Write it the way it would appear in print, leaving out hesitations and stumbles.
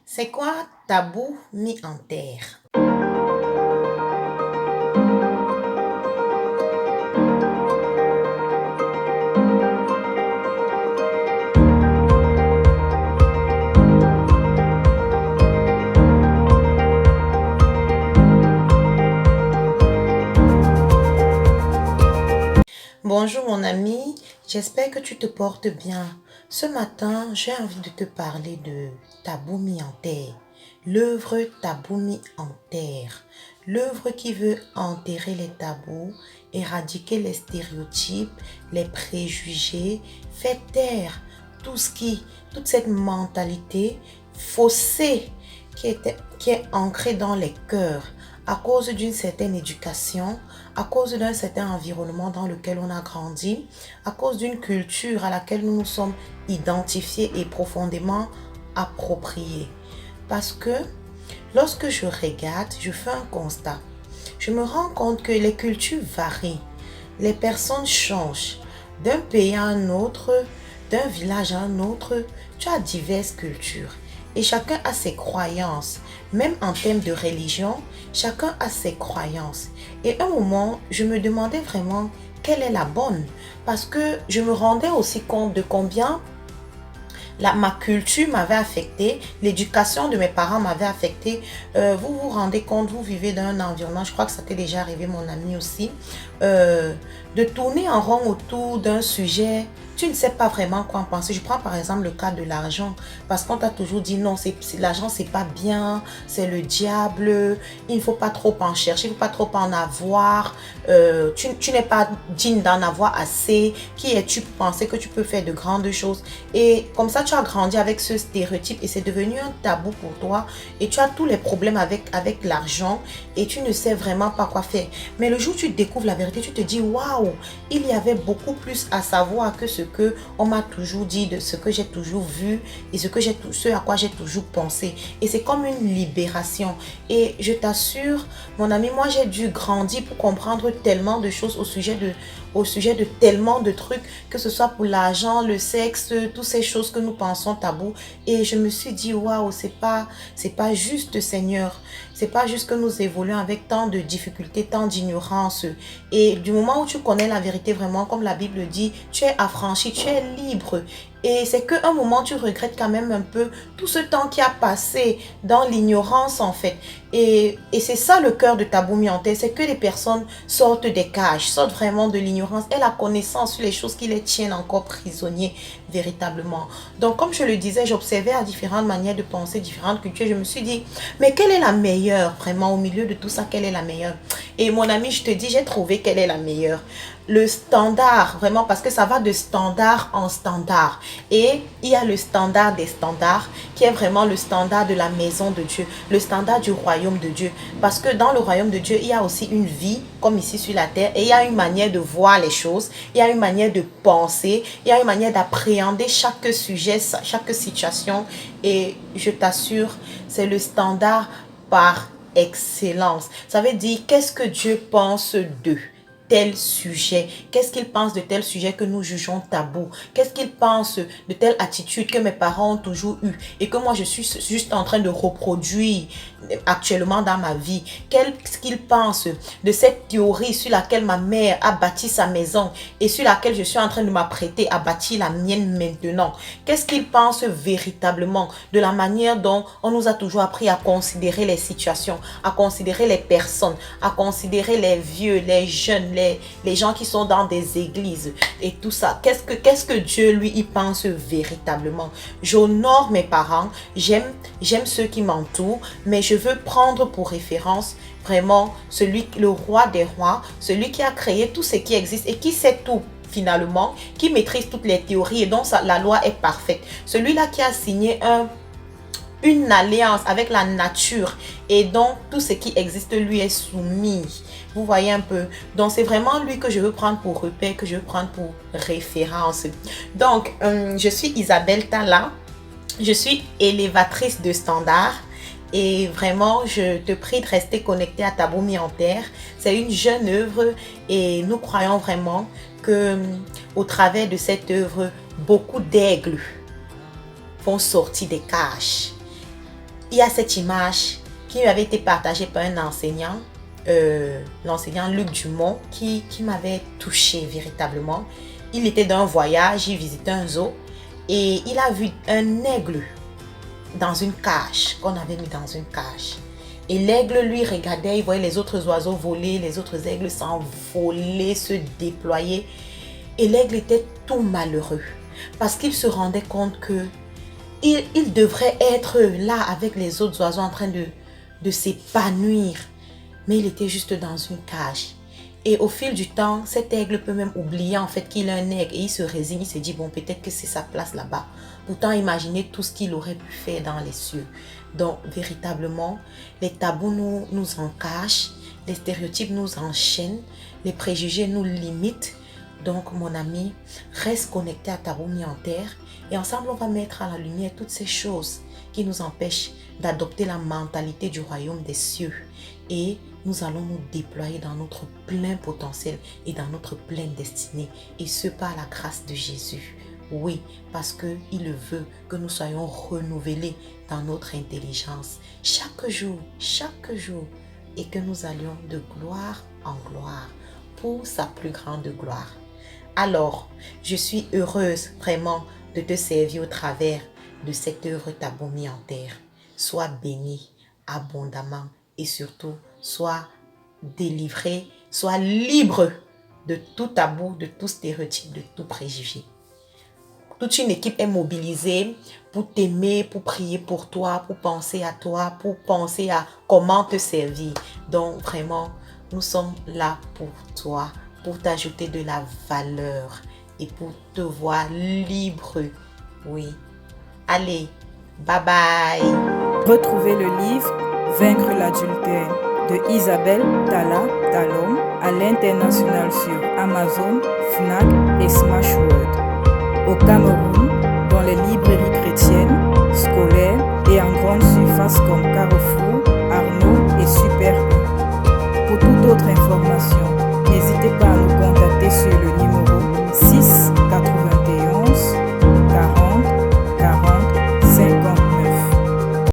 C'est quoi tabou mis en terre? Bonjour mon ami, j'espère que tu te portes bien. Ce matin, j'ai envie de te parler de tabou mis en terre. L'œuvre tabou mis en terre. L'œuvre qui veut enterrer les tabous, éradiquer les stéréotypes, les préjugés, faire taire toute cette mentalité faussée qui est ancrée dans les cœurs à cause d'une certaine éducation, à cause d'un certain environnement dans lequel on a grandi, à cause d'une culture à laquelle nous nous sommes identifiés et profondément appropriés. Parce que lorsque je regarde, je fais un constat. Je me rends compte que les cultures varient, les personnes changent. D'un pays à un autre, d'un village à un autre, tu as diverses cultures. Et chacun a ses croyances. Même en termes de religion, chacun a ses croyances. Et à un moment, je me demandais vraiment quelle est la bonne. Parce que je me rendais aussi compte de combien ma culture m'avait affecté, l'éducation de mes parents m'avait affecté. Vous vous rendez compte, vous vivez dans un environnement, je crois que ça t'est déjà arrivé mon ami aussi, de tourner en rond autour d'un sujet, tu ne sais pas vraiment quoi en penser. Je prends par exemple le cas de l'argent, parce qu'on t'a toujours dit non, l'argent c'est pas bien, c'est le diable, il ne faut pas trop en chercher, il ne faut pas trop en avoir, tu n'es pas digne d'en avoir assez, qui es-tu pour penser que tu peux faire de grandes choses? Et comme ça, tu as grandi avec ce stéréotype et c'est devenu un tabou pour toi et tu as tous les problèmes avec l'argent et tu ne sais vraiment pas quoi faire. Mais le jour où tu découvres la vérité, tu te dis waouh, il y avait beaucoup plus à savoir que ce que on m'a toujours dit, de ce que j'ai toujours vu et ce à quoi j'ai toujours pensé. Et c'est comme une libération. Et je t'assure, mon ami, moi j'ai dû grandir pour comprendre tellement de choses au sujet de tellement de trucs, que ce soit pour l'argent, le sexe, toutes ces choses que nous pensons tabou. Et je me suis dit, waouh, c'est pas juste, Seigneur. C'est pas juste que nous évoluons avec tant de difficultés, tant d'ignorance. Et du moment où tu connais la vérité vraiment, comme la Bible dit, tu es affranchi, tu es libre. Et c'est qu'à un moment, tu regrettes quand même un peu tout ce temps qui a passé dans l'ignorance en fait. Et c'est ça le cœur de Tabou mis en tête, c'est que les personnes sortent des cages, sortent vraiment de l'ignorance et la connaissance sur les choses qui les tiennent encore prisonniers véritablement. Donc comme je le disais, j'observais à différentes manières de penser, différentes cultures. Je me suis dit, mais quelle est la meilleure vraiment au milieu de tout ça, quelle est la meilleure? Et mon ami, je te dis, j'ai trouvé quelle est la meilleure. Le standard, vraiment, parce que ça va de standard en standard. Et il y a le standard des standards, qui est vraiment le standard de la maison de Dieu, le standard du royaume de Dieu. Parce que dans le royaume de Dieu, il y a aussi une vie, comme ici sur la terre, et il y a une manière de voir les choses, il y a une manière de penser, il y a une manière d'appréhender chaque sujet, chaque situation. Et je t'assure, c'est le standard par excellence. Ça veut dire, qu'est-ce que Dieu pense d'eux? Tel sujet, qu'est-ce qu'il pense de tel sujet que nous jugeons tabou, qu'est-ce qu'il pense de telle attitude que mes parents ont toujours eu et que moi je suis juste en train de reproduire actuellement dans ma vie, qu'est-ce qu'il pense de cette théorie sur laquelle ma mère a bâti sa maison et sur laquelle je suis en train de m'apprêter à bâtir la mienne maintenant, qu'est-ce qu'il pense véritablement de la manière dont on nous a toujours appris à considérer les situations, à considérer les personnes, à considérer les vieux, les jeunes, les gens qui sont dans des églises et tout ça. Qu'est-ce que Dieu, lui, il pense véritablement? J'honore mes parents, j'aime ceux qui m'entourent, mais je veux prendre pour référence vraiment le roi des rois, celui qui a créé tout ce qui existe et qui sait tout finalement, qui maîtrise toutes les théories et dont la loi est parfaite. Celui-là qui a signé une alliance avec la nature et dont tout ce qui existe lui est soumis. Vous voyez un peu. Donc c'est vraiment lui que je veux prendre pour repère, que je veux prendre pour référence. Donc je suis Isabelle Talla, je suis élévatrice de standards. Et vraiment, je te prie de rester connecté à Tabou mis en terre. C'est une jeune œuvre et nous croyons vraiment que au travers de cette œuvre, beaucoup d'aigles vont sortir des cages. il y a cette image qui m'avait été partagée par un enseignant, l'enseignant Luc Dumont, qui m'avait touchée véritablement. Il était dans un voyage, il visitait un zoo et il a vu un aigle dans une cage, qu'on avait mis dans une cage. Et l'aigle lui regardait, il voyait les autres oiseaux voler, les autres aigles s'envoler, se déployer. Et l'aigle était tout malheureux parce qu'il se rendait compte que il devrait être là avec les autres oiseaux en train de s'épanouir. Mais il était juste dans une cage. Et au fil du temps, cet aigle peut même oublier en fait qu'il est un aigle et il se résigne, il se dit bon, peut-être que c'est sa place là-bas. Pourtant, imaginez tout ce qu'il aurait pu faire dans les cieux. Donc, véritablement, les tabous nous encachent, les stéréotypes nous enchaînent, les préjugés nous limitent. Donc, mon ami, reste connecté à Tabou mis en terre et ensemble, on va mettre à la lumière toutes ces choses qui nous empêchent d'adopter la mentalité du royaume des cieux. Et nous allons nous déployer dans notre plein potentiel et dans notre pleine destinée. Et ce, par la grâce de Jésus. Oui, parce qu'il veut que nous soyons renouvelés dans notre intelligence chaque jour, et que nous allions de gloire en gloire pour sa plus grande gloire. Alors, je suis heureuse vraiment de te servir au travers de cette œuvre Tabou mis en terre. Sois béni abondamment et surtout, sois délivré, sois libre de tout tabou, de tout stéréotype, de tout préjugé. Toute une équipe est mobilisée pour t'aimer, pour prier pour toi, pour penser à toi, pour penser à comment te servir. Donc vraiment, nous sommes là pour toi, pour t'ajouter de la valeur et pour te voir libre. Oui. Allez, bye bye. Retrouvez le livre Vaincre l'adultère de Isabelle Tala Talom à l'international sur Amazon, Fnac et Smashworld. Au Cameroun, dans les librairies chrétiennes, scolaires et en grande surface comme Carrefour.